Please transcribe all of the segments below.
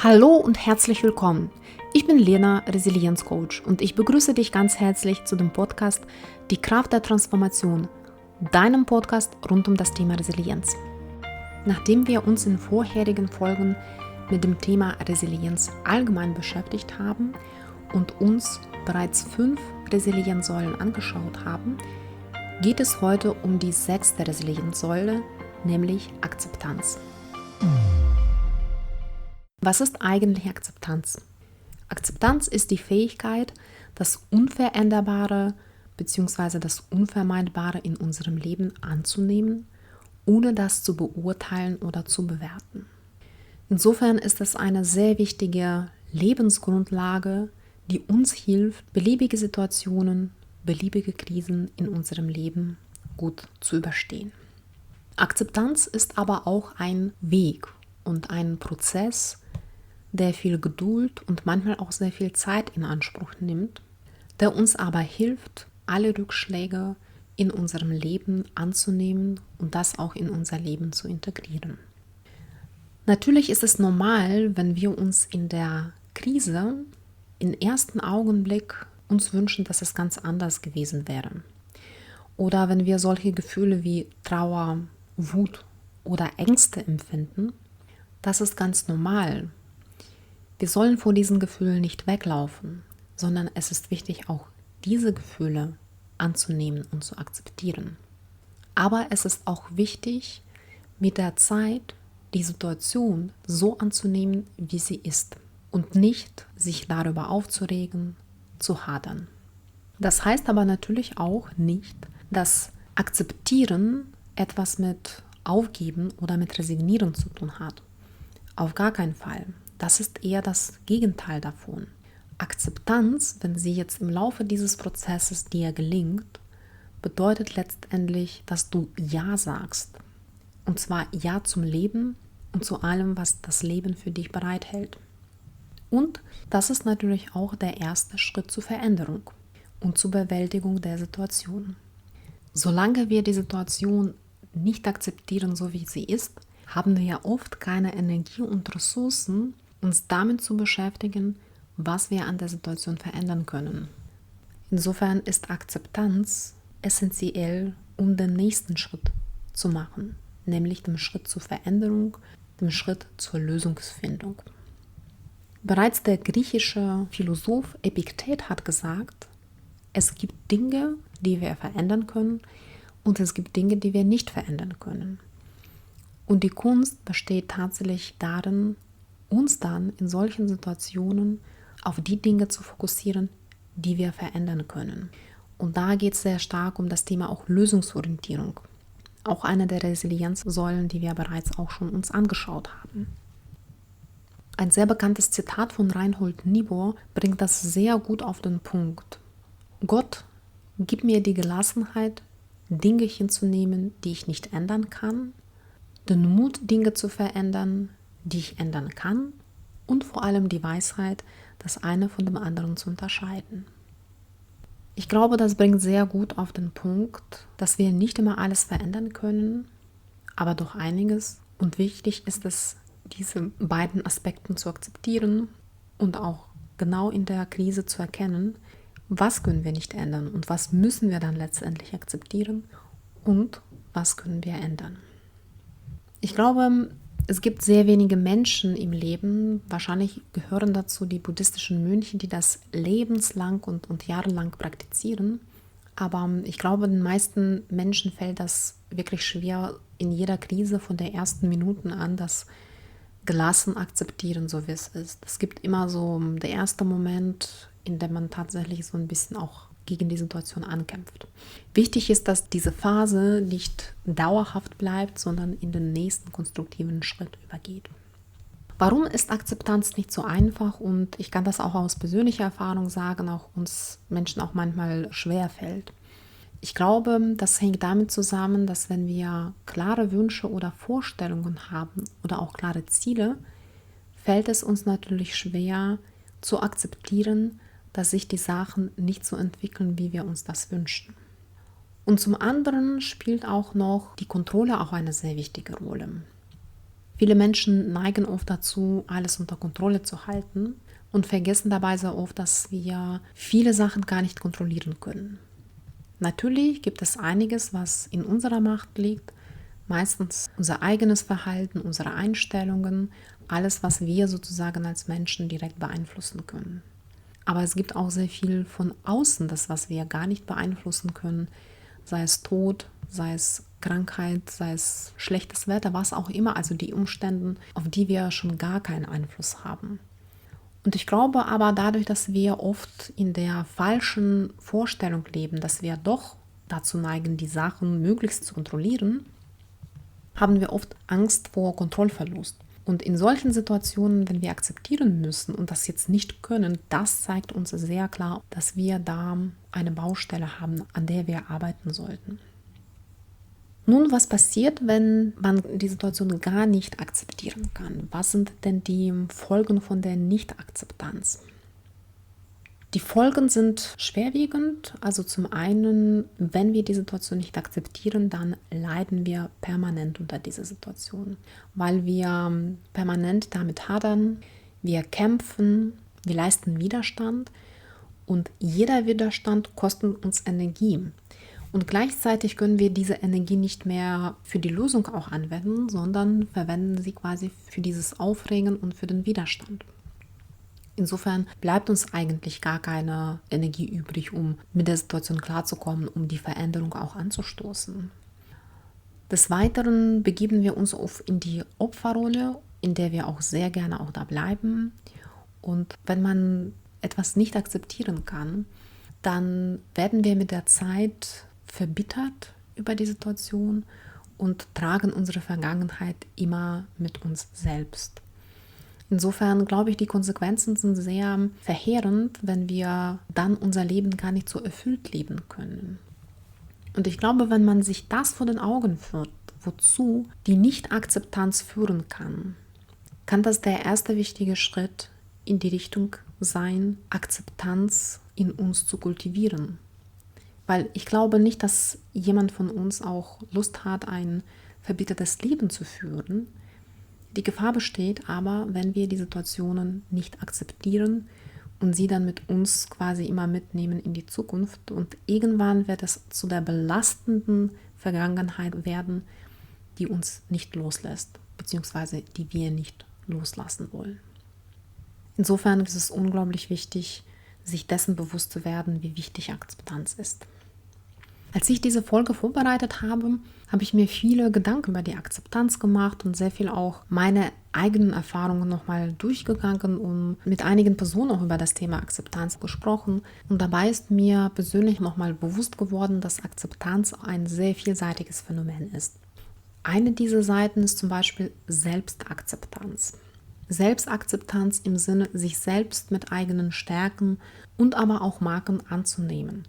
Hallo und herzlich willkommen. Ich bin Lena, Resilienzcoach, und ich begrüße dich ganz herzlich zu dem Podcast Die Kraft der Transformation, deinem Podcast rund um das Thema Resilienz. Nachdem wir uns in vorherigen Folgen mit dem Thema Resilienz allgemein beschäftigt haben und uns bereits 5 Resilienzsäulen angeschaut haben, geht es heute um die 6. Resilienzsäule, nämlich Akzeptanz. Was ist eigentlich Akzeptanz? Akzeptanz ist die Fähigkeit, das Unveränderbare bzw. das Unvermeidbare in unserem Leben anzunehmen, ohne das zu beurteilen oder zu bewerten. Insofern ist es eine sehr wichtige Lebensgrundlage, die uns hilft, beliebige Situationen, beliebige Krisen in unserem Leben gut zu überstehen. Akzeptanz ist aber auch ein Weg und ein Prozess, der viel Geduld und manchmal auch sehr viel Zeit in Anspruch nimmt, der uns aber hilft, alle Rückschläge in unserem Leben anzunehmen und das auch in unser Leben zu integrieren. Natürlich ist es normal, wenn wir uns in der Krise im ersten Augenblick uns wünschen, dass es ganz anders gewesen wäre. Oder wenn wir solche Gefühle wie Trauer, Wut oder Ängste empfinden, das ist ganz normal. Wir sollen vor diesen Gefühlen nicht weglaufen, sondern es ist wichtig, auch diese Gefühle anzunehmen und zu akzeptieren. Aber es ist auch wichtig, mit der Zeit die Situation so anzunehmen, wie sie ist und nicht sich darüber aufzuregen, zu hadern. Das heißt aber natürlich auch nicht, dass Akzeptieren etwas mit Aufgeben oder mit Resignieren zu tun hat. Auf gar keinen Fall. Das ist eher das Gegenteil davon. Akzeptanz, wenn sie jetzt im Laufe dieses Prozesses dir gelingt, bedeutet letztendlich, dass du Ja sagst. Und zwar Ja zum Leben und zu allem, was das Leben für dich bereithält. Und das ist natürlich auch der erste Schritt zur Veränderung und zur Bewältigung der Situation. Solange wir die Situation nicht akzeptieren, so wie sie ist, haben wir ja oft keine Energie und Ressourcen, uns damit zu beschäftigen, was wir an der Situation verändern können. Insofern ist Akzeptanz essentiell, um den nächsten Schritt zu machen, nämlich den Schritt zur Veränderung, den Schritt zur Lösungsfindung. Bereits der griechische Philosoph Epiktet hat gesagt, es gibt Dinge, die wir verändern können, und es gibt Dinge, die wir nicht verändern können. Und die Kunst besteht tatsächlich darin, uns dann in solchen Situationen auf die Dinge zu fokussieren, die wir verändern können. Und da geht es sehr stark um das Thema auch Lösungsorientierung. Auch eine der Resilienzsäulen, die wir bereits auch schon uns angeschaut haben. Ein sehr bekanntes Zitat von Reinhold Niebuhr bringt das sehr gut auf den Punkt. Gott, gib mir die Gelassenheit, Dinge hinzunehmen, die ich nicht ändern kann, den Mut, Dinge zu verändern, die ich ändern kann, und vor allem die Weisheit, das eine von dem anderen zu unterscheiden. Ich glaube, das bringt sehr gut auf den Punkt, dass wir nicht immer alles verändern können, aber doch einiges. Und wichtig ist es, diese beiden Aspekte zu akzeptieren und auch genau in der Krise zu erkennen, was können wir nicht ändern und was müssen wir dann letztendlich akzeptieren und was können wir ändern. Ich glaube, es gibt sehr wenige Menschen im Leben, wahrscheinlich gehören dazu die buddhistischen Mönche, die das lebenslang und jahrelang praktizieren. Aber ich glaube, den meisten Menschen fällt das wirklich schwer, in jeder Krise von der ersten Minuten an das gelassen akzeptieren, so wie es ist. Es gibt immer so der erste Moment, in dem man tatsächlich so ein bisschen auch gegen die Situation ankämpft. Wichtig ist, dass diese Phase nicht dauerhaft bleibt, sondern in den nächsten konstruktiven Schritt übergeht. Warum ist Akzeptanz nicht so einfach? Und ich kann das auch aus persönlicher Erfahrung sagen, auch uns Menschen auch manchmal schwer fällt. Ich glaube, das hängt damit zusammen, dass wenn wir klare Wünsche oder Vorstellungen haben oder auch klare Ziele, fällt es uns natürlich schwer zu akzeptieren, dass sich die Sachen nicht so entwickeln, wie wir uns das wünschen. Und zum anderen spielt auch noch die Kontrolle auch eine sehr wichtige Rolle. Viele Menschen neigen oft dazu, alles unter Kontrolle zu halten und vergessen dabei sehr oft, dass wir viele Sachen gar nicht kontrollieren können. Natürlich gibt es einiges, was in unserer Macht liegt, meistens unser eigenes Verhalten, unsere Einstellungen, alles, was wir sozusagen als Menschen direkt beeinflussen können. Aber es gibt auch sehr viel von außen, das, was wir gar nicht beeinflussen können, sei es Tod, sei es Krankheit, sei es schlechtes Wetter, was auch immer, also die Umstände, auf die wir schon gar keinen Einfluss haben. Und ich glaube aber dadurch, dass wir oft in der falschen Vorstellung leben, dass wir doch dazu neigen, die Sachen möglichst zu kontrollieren, haben wir oft Angst vor Kontrollverlust. Und in solchen Situationen, wenn wir akzeptieren müssen und das jetzt nicht können, das zeigt uns sehr klar, dass wir da eine Baustelle haben, an der wir arbeiten sollten. Nun, was passiert, wenn man die Situation gar nicht akzeptieren kann? Was sind denn die Folgen von der Nicht-Akzeptanz? Die Folgen sind schwerwiegend. Also zum einen, wenn wir die Situation nicht akzeptieren, dann leiden wir permanent unter dieser Situation, weil wir permanent damit hadern, wir kämpfen, wir leisten Widerstand und jeder Widerstand kostet uns Energie. Und gleichzeitig können wir diese Energie nicht mehr für die Lösung auch anwenden, sondern verwenden sie quasi für dieses Aufregen und für den Widerstand. Insofern bleibt uns eigentlich gar keine Energie übrig, um mit der Situation klarzukommen, um die Veränderung auch anzustoßen. Des Weiteren begeben wir uns oft in die Opferrolle, in der wir auch sehr gerne auch da bleiben. Und wenn man etwas nicht akzeptieren kann, dann werden wir mit der Zeit verbittert über die Situation und tragen unsere Vergangenheit immer mit uns selbst. Insofern glaube ich, die Konsequenzen sind sehr verheerend, wenn wir dann unser Leben gar nicht so erfüllt leben können. Und ich glaube, wenn man sich das vor den Augen führt, wozu die Nicht-Akzeptanz führen kann, kann das der erste wichtige Schritt in die Richtung sein, Akzeptanz in uns zu kultivieren. Weil ich glaube nicht, dass jemand von uns auch Lust hat, ein verbittertes Leben zu führen. Die Gefahr besteht aber, wenn wir die Situationen nicht akzeptieren und sie dann mit uns quasi immer mitnehmen in die Zukunft. Und irgendwann wird es zu der belastenden Vergangenheit werden, die uns nicht loslässt, beziehungsweise die wir nicht loslassen wollen. Insofern ist es unglaublich wichtig, sich dessen bewusst zu werden, wie wichtig Akzeptanz ist. Als ich diese Folge vorbereitet habe, habe ich mir viele Gedanken über die Akzeptanz gemacht und sehr viel auch meine eigenen Erfahrungen nochmal durchgegangen und mit einigen Personen auch über das Thema Akzeptanz gesprochen. Und dabei ist mir persönlich nochmal bewusst geworden, dass Akzeptanz ein sehr vielseitiges Phänomen ist. Eine dieser Seiten ist zum Beispiel Selbstakzeptanz. Selbstakzeptanz im Sinne, sich selbst mit eigenen Stärken und aber auch Macken anzunehmen,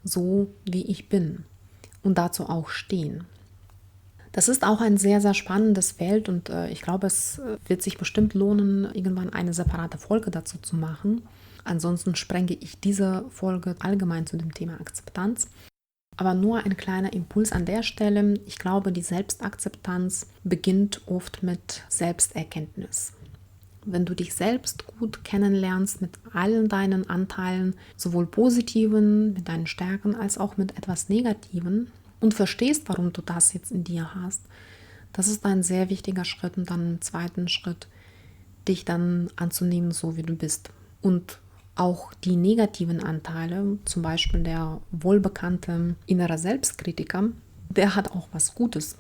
so wie ich bin und dazu auch stehen. Das ist auch ein sehr, sehr spannendes Feld und ich glaube, es wird sich bestimmt lohnen, irgendwann eine separate Folge dazu zu machen. Ansonsten sprenge ich diese Folge allgemein zu dem Thema Akzeptanz. Aber nur ein kleiner Impuls an der Stelle. Ich glaube, die Selbstakzeptanz beginnt oft mit Selbsterkenntnis. Wenn du dich selbst gut kennenlernst mit allen deinen Anteilen, sowohl positiven, mit deinen Stärken, als auch mit etwas Negativen und verstehst, warum du das jetzt in dir hast, das ist ein sehr wichtiger Schritt. Und dann im zweiten Schritt, dich dann anzunehmen, so wie du bist. Und auch die negativen Anteile, zum Beispiel der wohlbekannte innere Selbstkritiker, der hat auch was Gutes.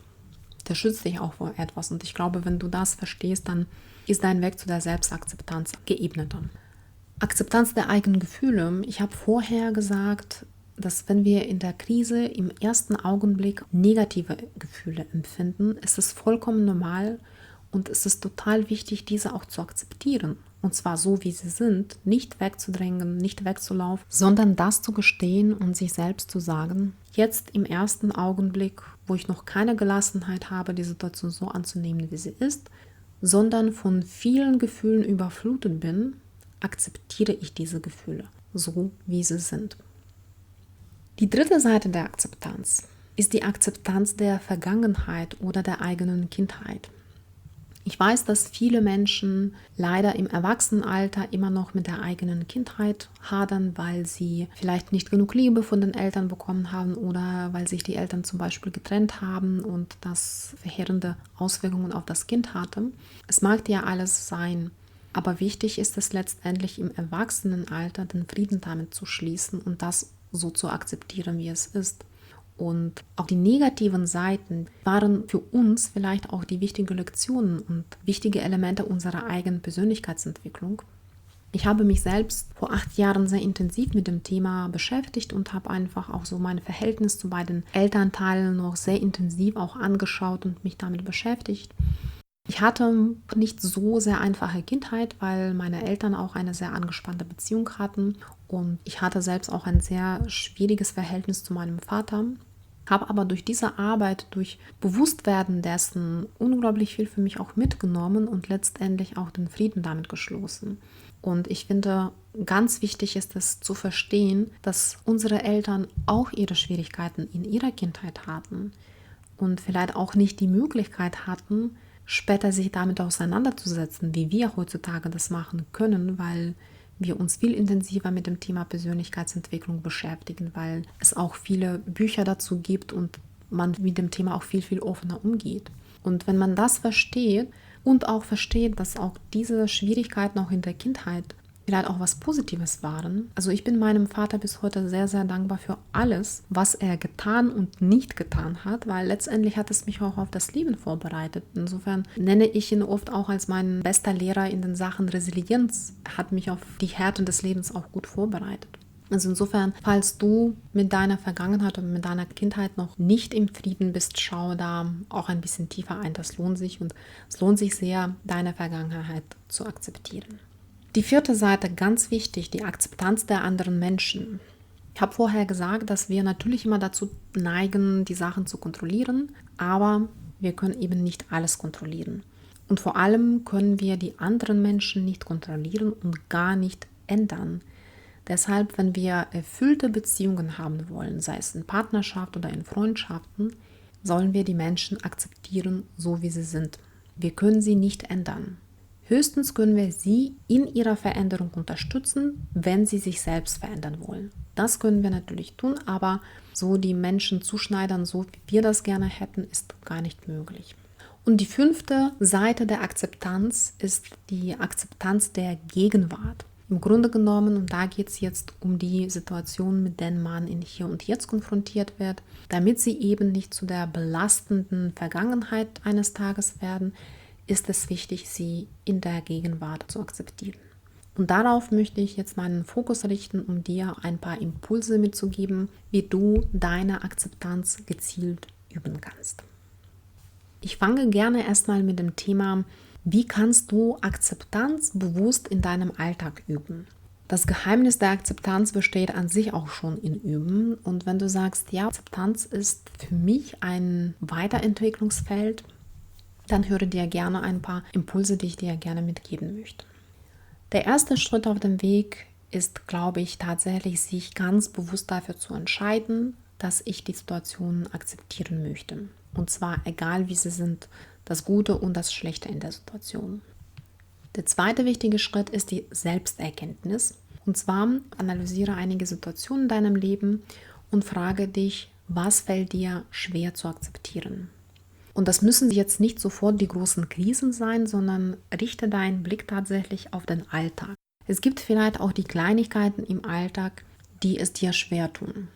Der schützt dich auch vor etwas. Und ich glaube, wenn du das verstehst, dann ist dein Weg zu der Selbstakzeptanz geebneter. Akzeptanz der eigenen Gefühle. Ich habe vorher gesagt, dass wenn wir in der Krise im ersten Augenblick negative Gefühle empfinden, ist es vollkommen normal und es ist total wichtig, diese auch zu akzeptieren. Und zwar so, wie sie sind, nicht wegzudrängen, nicht wegzulaufen, sondern das zu gestehen und sich selbst zu sagen, jetzt im ersten Augenblick, wo ich noch keine Gelassenheit habe, die Situation so anzunehmen, wie sie ist, sondern von vielen Gefühlen überflutet bin, akzeptiere ich diese Gefühle, so wie sie sind. Die dritte Seite der Akzeptanz ist die Akzeptanz der Vergangenheit oder der eigenen Kindheit. Ich weiß, dass viele Menschen leider im Erwachsenenalter immer noch mit der eigenen Kindheit hadern, weil sie vielleicht nicht genug Liebe von den Eltern bekommen haben oder weil sich die Eltern zum Beispiel getrennt haben und das verheerende Auswirkungen auf das Kind hatte. Es mag ja alles sein, aber wichtig ist es letztendlich im Erwachsenenalter den Frieden damit zu schließen und das so zu akzeptieren, wie es ist. Und auch die negativen Seiten waren für uns vielleicht auch die wichtigen Lektionen und wichtige Elemente unserer eigenen Persönlichkeitsentwicklung. Ich habe mich selbst vor 8 Jahren sehr intensiv mit dem Thema beschäftigt und habe einfach auch so mein Verhältnis zu beiden Elternteilen noch sehr intensiv auch angeschaut und mich damit beschäftigt. Ich hatte nicht so sehr einfache Kindheit, weil meine Eltern auch eine sehr angespannte Beziehung hatten und ich hatte selbst auch ein sehr schwieriges Verhältnis zu meinem Vater, habe aber durch diese Arbeit, durch Bewusstwerden dessen unglaublich viel für mich auch mitgenommen und letztendlich auch den Frieden damit geschlossen. Und ich finde, ganz wichtig ist es zu verstehen, dass unsere Eltern auch ihre Schwierigkeiten in ihrer Kindheit hatten und vielleicht auch nicht die Möglichkeit hatten, später sich damit auseinanderzusetzen, wie wir heutzutage das machen können, weil wir uns viel intensiver mit dem Thema Persönlichkeitsentwicklung beschäftigen, weil es auch viele Bücher dazu gibt und man mit dem Thema auch viel, viel offener umgeht. Und wenn man das versteht und auch versteht, dass auch diese Schwierigkeiten auch in der Kindheit vielleicht auch was Positives waren. Also ich bin meinem Vater bis heute sehr, sehr dankbar für alles, was er getan und nicht getan hat, weil letztendlich hat es mich auch auf das Leben vorbereitet. Insofern nenne ich ihn oft auch als mein bester Lehrer in den Sachen Resilienz. Er hat mich auf die Härte des Lebens auch gut vorbereitet. Also insofern, falls du mit deiner Vergangenheit und mit deiner Kindheit noch nicht im Frieden bist, schau da auch ein bisschen tiefer ein. Das lohnt sich und es lohnt sich sehr, deine Vergangenheit zu akzeptieren. Die 4. Seite, ganz wichtig, die Akzeptanz der anderen Menschen. Ich habe vorher gesagt, dass wir natürlich immer dazu neigen, die Sachen zu kontrollieren, aber wir können eben nicht alles kontrollieren. Und vor allem können wir die anderen Menschen nicht kontrollieren und gar nicht ändern. Deshalb, wenn wir erfüllte Beziehungen haben wollen, sei es in Partnerschaft oder in Freundschaften, sollen wir die Menschen akzeptieren, so wie sie sind. Wir können sie nicht ändern. Höchstens können wir sie in ihrer Veränderung unterstützen, wenn sie sich selbst verändern wollen. Das können wir natürlich tun, aber so die Menschen zuschneidern, so wie wir das gerne hätten, ist gar nicht möglich. Und die 5. Seite der Akzeptanz ist die Akzeptanz der Gegenwart. Im Grunde genommen, und da geht es jetzt um die Situation, mit denen man in Hier und Jetzt konfrontiert wird, damit sie eben nicht zu der belastenden Vergangenheit eines Tages werden, ist es wichtig, sie in der Gegenwart zu akzeptieren. Und darauf möchte ich jetzt meinen Fokus richten, um dir ein paar Impulse mitzugeben, wie du deine Akzeptanz gezielt üben kannst. Ich fange gerne erstmal mit dem Thema, wie kannst du Akzeptanz bewusst in deinem Alltag üben? Das Geheimnis der Akzeptanz besteht an sich auch schon in Üben. Und wenn du sagst, ja, Akzeptanz ist für mich ein Weiterentwicklungsfeld, dann höre dir gerne ein paar Impulse, die ich dir gerne mitgeben möchte. Der erste Schritt auf dem Weg ist, glaube ich, tatsächlich sich ganz bewusst dafür zu entscheiden, dass ich die Situationen akzeptieren möchte. Und zwar egal, wie sie sind, das Gute und das Schlechte in der Situation. Der zweite wichtige Schritt ist die Selbsterkenntnis. Und zwar analysiere einige Situationen in deinem Leben und frage dich, was fällt dir schwer zu akzeptieren? Und das müssen jetzt nicht sofort die großen Krisen sein, sondern richte deinen Blick tatsächlich auf den Alltag. Es gibt vielleicht auch die Kleinigkeiten im Alltag, die es dir schwer tun.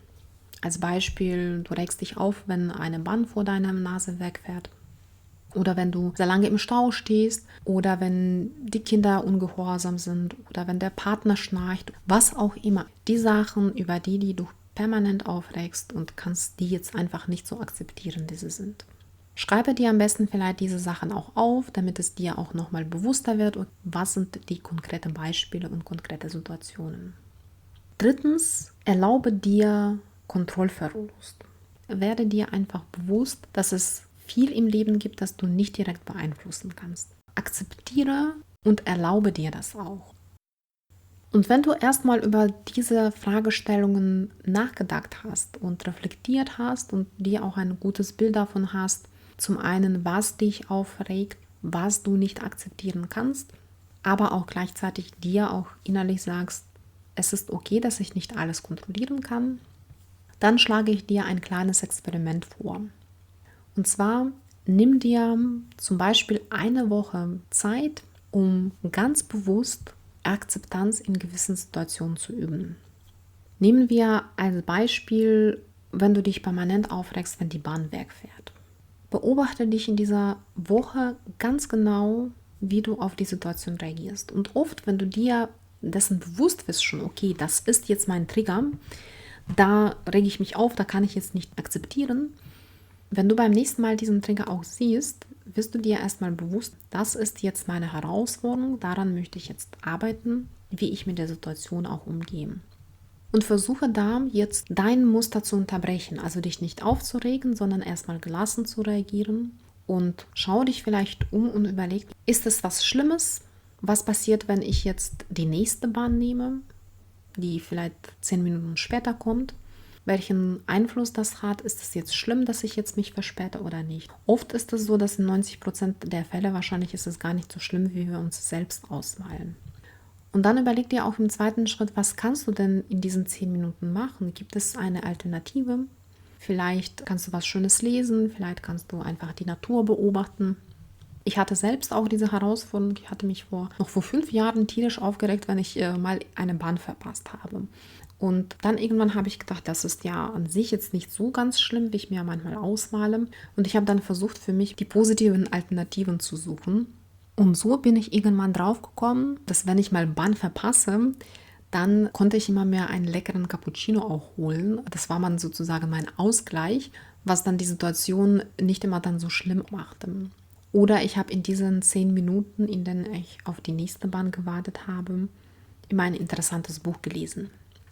Als Beispiel, du regst dich auf, wenn eine Bahn vor deiner Nase wegfährt. Oder wenn du sehr lange im Stau stehst. Oder wenn die Kinder ungehorsam sind. Oder wenn der Partner schnarcht. Was auch immer. Die Sachen, über die du permanent aufregst und kannst die jetzt einfach nicht so akzeptieren, wie sie sind. Schreibe dir am besten vielleicht diese Sachen auch auf, damit es dir auch nochmal bewusster wird, und was sind die konkreten Beispiele und konkrete Situationen. 3. Erlaube dir Kontrollverlust. Werde dir einfach bewusst, dass es viel im Leben gibt, das du nicht direkt beeinflussen kannst. Akzeptiere und erlaube dir das auch. Und wenn du erstmal über diese Fragestellungen nachgedacht hast und reflektiert hast und dir auch ein gutes Bild davon hast, zum einen, was dich aufregt was du nicht akzeptieren kannst, aber auch gleichzeitig dir auch innerlich sagst, es ist okay, dass ich nicht alles kontrollieren kann, dann schlage ich dir ein kleines Experiment vor. Und zwar nimm dir zum Beispiel eine Woche Zeit, um ganz bewusst Akzeptanz in gewissen Situationen zu üben. Nehmen wir als Beispiel, wenn du dich permanent aufregst, wenn die Bahn wegfährt. Beobachte dich in dieser Woche ganz genau, wie du auf die Situation reagierst. Und oft, wenn du dir dessen bewusst bist, schon, okay, das ist jetzt mein Trigger, da rege ich mich auf, da kann ich jetzt nicht akzeptieren. Wenn du beim nächsten Mal diesen Trigger auch siehst, wirst du dir erstmal bewusst, das ist jetzt meine Herausforderung, daran möchte ich jetzt arbeiten, wie ich mit der Situation auch umgehe. Und versuche da jetzt dein Muster zu unterbrechen, also dich nicht aufzuregen, sondern erstmal gelassen zu reagieren und schau dich vielleicht um und überleg, ist es was Schlimmes? Was passiert, wenn ich jetzt die nächste Bahn nehme, die vielleicht 10 Minuten später kommt? Welchen Einfluss das hat? Ist es jetzt schlimm, dass ich jetzt mich verspäte oder nicht? Oft ist es so, dass in 90% der Fälle wahrscheinlich ist es gar nicht so schlimm, wie wir uns selbst ausmalen. Und dann überleg dir auch im zweiten Schritt, was kannst du denn in diesen 10 Minuten machen? Gibt es eine Alternative? Vielleicht kannst du was Schönes lesen, vielleicht kannst du einfach die Natur beobachten. Ich hatte selbst auch diese Herausforderung. Ich hatte mich noch vor 5 Jahren tierisch aufgeregt, wenn ich mal eine Bahn verpasst habe. Und dann irgendwann habe ich gedacht, das ist ja an sich jetzt nicht so ganz schlimm, wie ich mir manchmal ausmale. Und ich habe dann versucht, für mich die positiven Alternativen zu suchen. Und so bin ich irgendwann drauf gekommen, dass wenn ich mal Bahn verpasse, dann konnte ich immer mehr einen leckeren Cappuccino auch holen. Das war dann sozusagen mein Ausgleich, was dann die Situation nicht immer dann so schlimm machte. Oder ich habe in diesen 10 Minuten, in denen ich auf die nächste Bahn gewartet habe, immer ein interessantes Buch gelesen.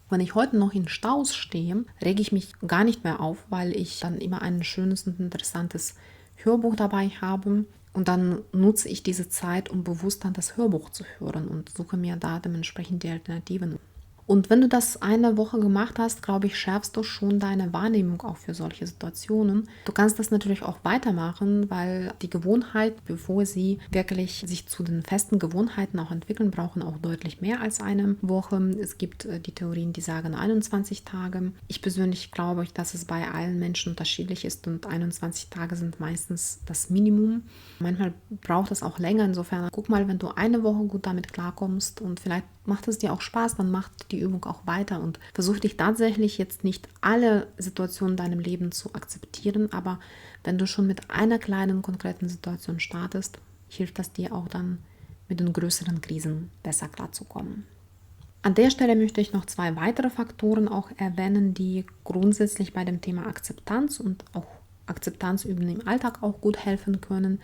Wenn ich heute noch in Staus stehe, rege ich mich gar nicht mehr auf, weil ich dann immer ein schönes und interessantes Hörbuch dabei habe. Und dann nutze ich diese Zeit, um bewusst dann das Hörbuch zu hören und suche mir da dementsprechend die Alternativen. Und wenn du das eine Woche gemacht hast, glaube ich, schärfst du schon deine Wahrnehmung auch für solche Situationen. Du kannst das natürlich auch weitermachen, weil die Gewohnheit, bevor sie wirklich sich zu den festen Gewohnheiten auch entwickeln, brauchen auch deutlich mehr als eine Woche. Es gibt die Theorien, die sagen 21 Tage. Ich persönlich glaube, dass es bei allen Menschen unterschiedlich ist und 21 Tage sind meistens das Minimum. Manchmal braucht es auch länger. Insofern guck mal, wenn du eine Woche gut damit klarkommst und vielleicht macht es dir auch Spaß, dann macht die Übung auch weiter und versuch dich tatsächlich jetzt nicht alle Situationen in deinem Leben zu akzeptieren, aber wenn du schon mit einer kleinen konkreten Situation startest, hilft das dir auch dann mit den größeren Krisen besser klarzukommen. An der Stelle möchte ich noch 2 weitere Faktoren auch erwähnen, die grundsätzlich bei dem Thema Akzeptanz und auch Akzeptanzüben im Alltag auch gut helfen können.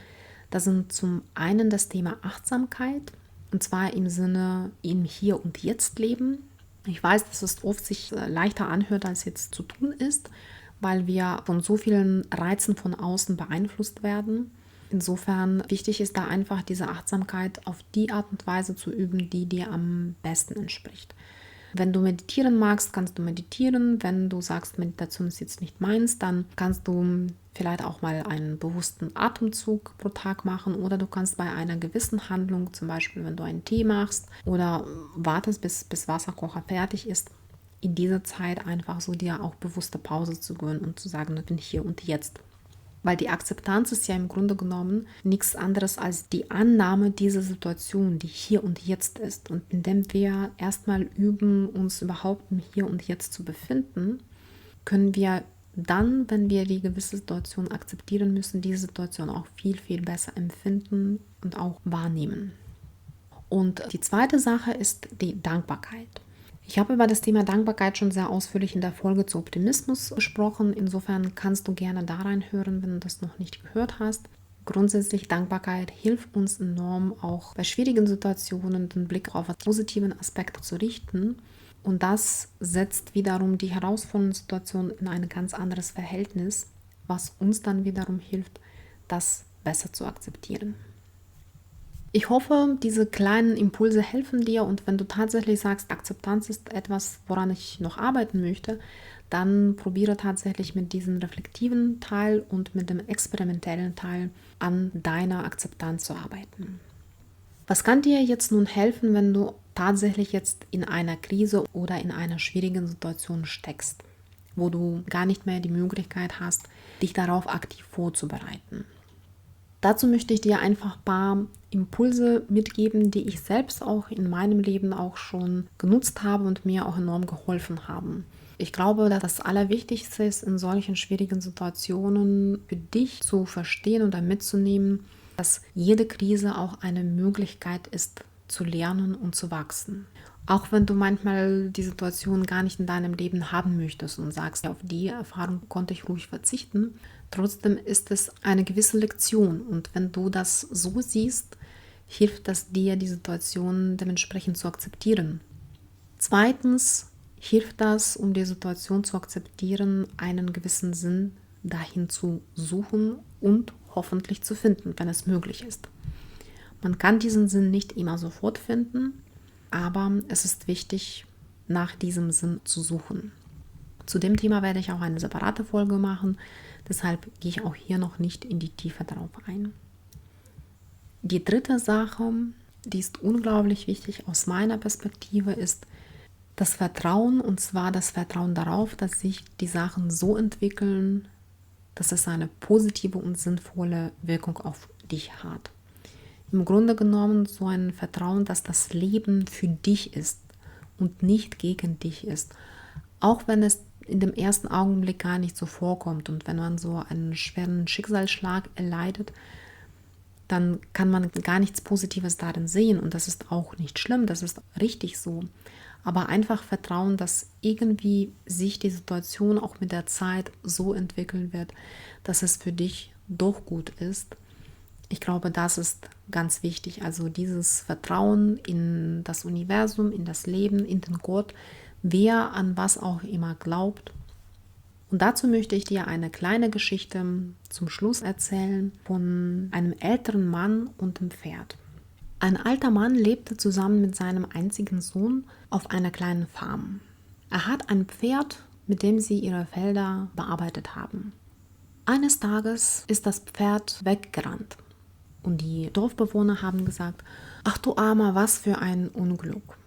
Das sind zum einen das Thema Achtsamkeit. Und zwar im Sinne im Hier und Jetzt leben. Ich weiß, dass es oft sich leichter anhört, als jetzt zu tun ist, weil wir von so vielen Reizen von außen beeinflusst werden. Insofern wichtig ist da einfach diese Achtsamkeit auf die Art und Weise zu üben, die dir am besten entspricht. Wenn du meditieren magst, kannst du meditieren. Wenn du sagst, Meditation ist jetzt nicht meins, dann kannst du vielleicht auch mal einen bewussten Atemzug pro Tag machen oder du kannst bei einer gewissen Handlung, zum Beispiel wenn du einen Tee machst oder wartest, bis Wasserkocher fertig ist, in dieser Zeit einfach so dir auch bewusste Pause zu gönnen und zu sagen, ich bin hier und jetzt. Weil die Akzeptanz ist ja im Grunde genommen nichts anderes als die Annahme dieser Situation, die hier und jetzt ist. Und indem wir erstmal üben, uns überhaupt im Hier und Jetzt zu befinden, können wir dann, wenn wir die gewisse Situation akzeptieren müssen, diese Situation auch viel, viel besser empfinden und auch wahrnehmen. Und die zweite Sache ist die Dankbarkeit. Ich habe über das Thema Dankbarkeit schon sehr ausführlich in der Folge zu Optimismus gesprochen. Insofern kannst du gerne da reinhören, wenn du das noch nicht gehört hast. Grundsätzlich Dankbarkeit hilft uns enorm, auch bei schwierigen Situationen den Blick auf positiven Aspekte zu richten. Und das setzt wiederum die herausfordernden Situationen in ein ganz anderes Verhältnis, was uns dann wiederum hilft, das besser zu akzeptieren. Ich hoffe, diese kleinen Impulse helfen dir und wenn du tatsächlich sagst, Akzeptanz ist etwas, woran ich noch arbeiten möchte, dann probiere tatsächlich mit diesem reflektiven Teil und mit dem experimentellen Teil an deiner Akzeptanz zu arbeiten. Was kann dir jetzt nun helfen, wenn du tatsächlich jetzt in einer Krise oder in einer schwierigen Situation steckst, wo du gar nicht mehr die Möglichkeit hast, dich darauf aktiv vorzubereiten? Dazu möchte ich dir einfach ein paar Impulse mitgeben, die ich selbst auch in meinem Leben auch schon genutzt habe und mir auch enorm geholfen haben. Ich glaube, dass das Allerwichtigste ist, in solchen schwierigen Situationen für dich zu verstehen oder mitzunehmen, dass jede Krise auch eine Möglichkeit ist, zu lernen und zu wachsen. Auch wenn du manchmal die Situation gar nicht in deinem Leben haben möchtest und sagst, auf die Erfahrung konnte ich ruhig verzichten, trotzdem ist es eine gewisse Lektion. Und wenn du das so siehst, hilft das dir, die Situation dementsprechend zu akzeptieren. Zweitens hilft das, um die Situation zu akzeptieren, einen gewissen Sinn dahin zu suchen und hoffentlich zu finden, wenn es möglich ist. Man kann diesen Sinn nicht immer sofort finden, aber es ist wichtig, nach diesem Sinn zu suchen. Zu dem Thema werde ich auch eine separate Folge machen, deshalb gehe ich auch hier noch nicht in die Tiefe darauf ein. Die dritte Sache, die ist unglaublich wichtig aus meiner Perspektive, ist das Vertrauen, und zwar das Vertrauen darauf, dass sich die Sachen so entwickeln, dass es eine positive und sinnvolle Wirkung auf dich hat. Im Grunde genommen so ein Vertrauen, dass das Leben für dich ist und nicht gegen dich ist. Auch wenn es in dem ersten Augenblick gar nicht so vorkommt und wenn man so einen schweren Schicksalsschlag erleidet, dann kann man gar nichts Positives darin sehen und das ist auch nicht schlimm, das ist richtig so. Aber einfach vertrauen, dass irgendwie sich die Situation auch mit der Zeit so entwickeln wird, dass es für dich doch gut ist. Ich glaube, das ist ganz wichtig. Also dieses Vertrauen in das Universum, in das Leben, in den Gott, wer an was auch immer glaubt. Und dazu möchte ich dir eine kleine Geschichte zum Schluss erzählen von einem älteren Mann und dem Pferd. Ein alter Mann lebte zusammen mit seinem einzigen Sohn auf einer kleinen Farm. Er hat ein Pferd, mit dem sie ihre Felder bearbeitet haben. Eines Tages ist das Pferd weggerannt. Und die Dorfbewohner haben gesagt, ach du Armer, was für ein Unglück.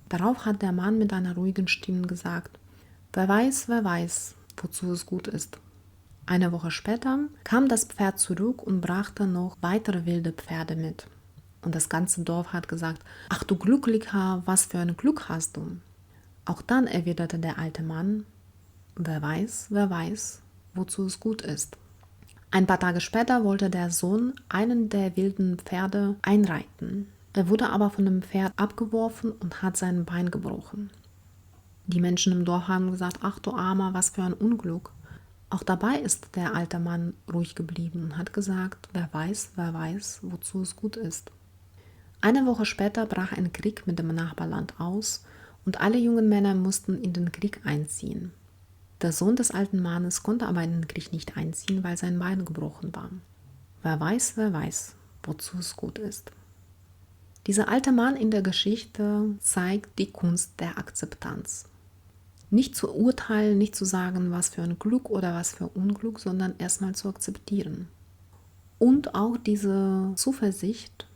Darauf hat der Mann mit einer ruhigen Stimme gesagt, wer weiß, wozu es gut ist. Eine Woche später kam das Pferd zurück und brachte noch weitere wilde Pferde mit. Und das ganze Dorf hat gesagt, ach du Glücklicher, was für ein Glück hast du. Auch dann erwiderte der alte Mann, wer weiß, wozu es gut ist. Ein paar Tage später wollte der Sohn einen der wilden Pferde einreiten. Er wurde aber von dem Pferd abgeworfen und hat sein Bein gebrochen. Die Menschen im Dorf haben gesagt, ach du Armer, was für ein Unglück. Auch dabei ist der alte Mann ruhig geblieben und hat gesagt, wer weiß, wozu es gut ist. Eine Woche später brach ein Krieg mit dem Nachbarland aus und alle jungen Männer mussten in den Krieg einziehen. Der Sohn des alten Mannes konnte aber in den Krieg nicht einziehen, weil sein Bein gebrochen war. Wer weiß, wozu es gut ist. Dieser alte Mann in der Geschichte zeigt die Kunst der Akzeptanz. Nicht zu urteilen, nicht zu sagen, was für ein Glück oder was für Unglück, sondern erstmal zu akzeptieren. Und auch diese Zuversicht,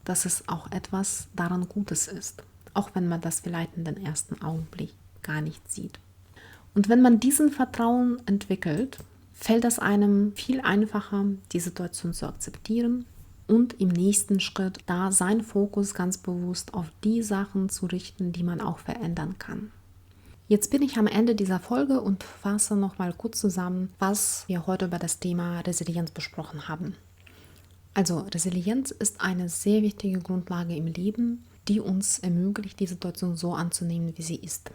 dass es auch etwas daran Gutes ist, auch wenn man das vielleicht in den ersten Augenblick gar nicht sieht. Und wenn man diesen Vertrauen entwickelt, fällt es einem viel einfacher, die Situation zu akzeptieren und im nächsten Schritt da seinen Fokus ganz bewusst auf die Sachen zu richten, die man auch verändern kann. Jetzt bin ich am Ende dieser Folge und fasse nochmal kurz zusammen, was wir heute über das Thema Resilienz besprochen haben. Also Resilienz ist eine sehr wichtige Grundlage im Leben, die uns ermöglicht, die Situation so anzunehmen, wie sie ist.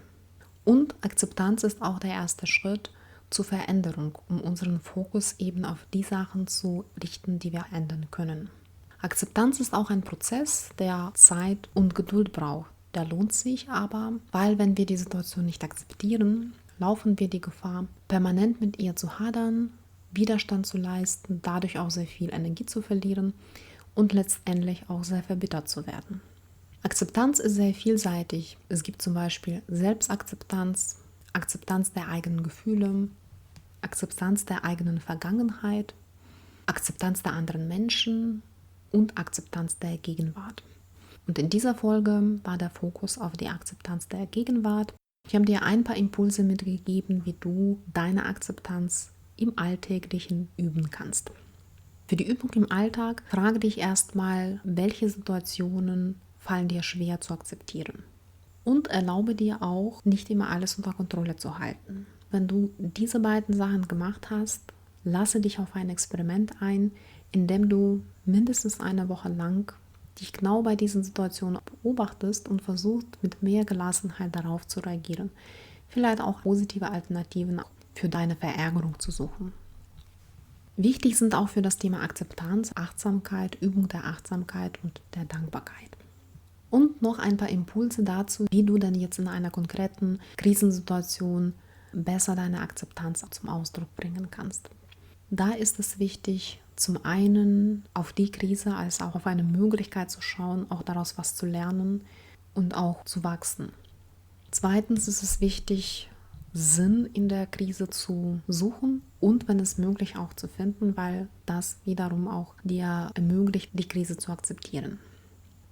Und Akzeptanz ist auch der erste Schritt zur Veränderung, um unseren Fokus eben auf die Sachen zu richten, die wir ändern können. Akzeptanz ist auch ein Prozess, der Zeit und Geduld braucht. Der lohnt sich aber, weil wenn wir die Situation nicht akzeptieren, laufen wir die Gefahr, permanent mit ihr zu hadern, Widerstand zu leisten, dadurch auch sehr viel Energie zu verlieren und letztendlich auch sehr verbittert zu werden. Akzeptanz ist sehr vielseitig. Es gibt zum Beispiel Selbstakzeptanz, Akzeptanz der eigenen Gefühle, Akzeptanz der eigenen Vergangenheit, Akzeptanz der anderen Menschen und Akzeptanz der Gegenwart. Und in dieser Folge war der Fokus auf die Akzeptanz der Gegenwart. Ich habe dir ein paar Impulse mitgegeben, wie du deine Akzeptanz im Alltäglichen üben kannst. Für die Übung im Alltag frage dich erstmal, welche Situationen fallen dir schwer zu akzeptieren. Und erlaube dir auch, nicht immer alles unter Kontrolle zu halten. Wenn du diese beiden Sachen gemacht hast, lasse dich auf ein Experiment ein, in dem du mindestens eine Woche lang dich genau bei diesen Situationen beobachtest und versuchst, mit mehr Gelassenheit darauf zu reagieren. Vielleicht auch positive Alternativen für deine Verärgerung zu suchen. Wichtig sind auch für das Thema Akzeptanz, Achtsamkeit, Übung der Achtsamkeit und der Dankbarkeit. Und noch ein paar Impulse dazu, wie du dann jetzt in einer konkreten Krisensituation besser deine Akzeptanz zum Ausdruck bringen kannst. Da ist es wichtig, zum einen auf die Krise als auch auf eine Möglichkeit zu schauen, auch daraus was zu lernen und auch zu wachsen. Zweitens ist es wichtig, Sinn in der Krise zu suchen und wenn es möglich auch zu finden, weil das wiederum auch dir ermöglicht, die Krise zu akzeptieren.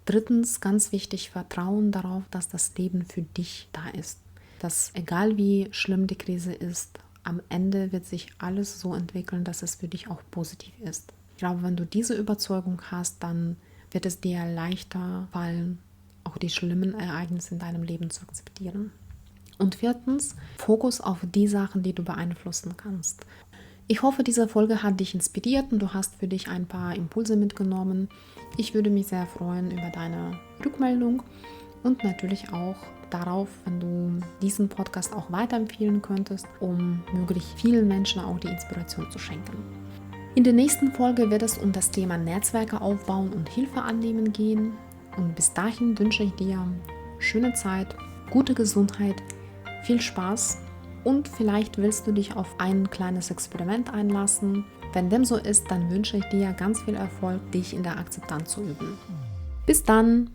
Drittens, ganz wichtig, Vertrauen darauf, dass das Leben für dich da ist. Dass egal wie schlimm die Krise ist, am Ende wird sich alles so entwickeln, dass es für dich auch positiv ist. Ich glaube, wenn du diese Überzeugung hast, dann wird es dir leichter fallen, auch die schlimmen Ereignisse in deinem Leben zu akzeptieren. Und viertens, Fokus auf die Sachen, die du beeinflussen kannst. Ich hoffe, diese Folge hat dich inspiriert und du hast für dich ein paar Impulse mitgenommen. Ich würde mich sehr freuen über deine Rückmeldung und natürlich auch darauf, wenn du diesen Podcast auch weiterempfehlen könntest, um möglichst vielen Menschen auch die Inspiration zu schenken. In der nächsten Folge wird es um das Thema Netzwerke aufbauen und Hilfe annehmen gehen. Und bis dahin wünsche ich dir schöne Zeit, gute Gesundheit, viel Spaß und vielleicht willst du dich auf ein kleines Experiment einlassen. Wenn dem so ist, dann wünsche ich dir ganz viel Erfolg, dich in der Akzeptanz zu üben. Bis dann!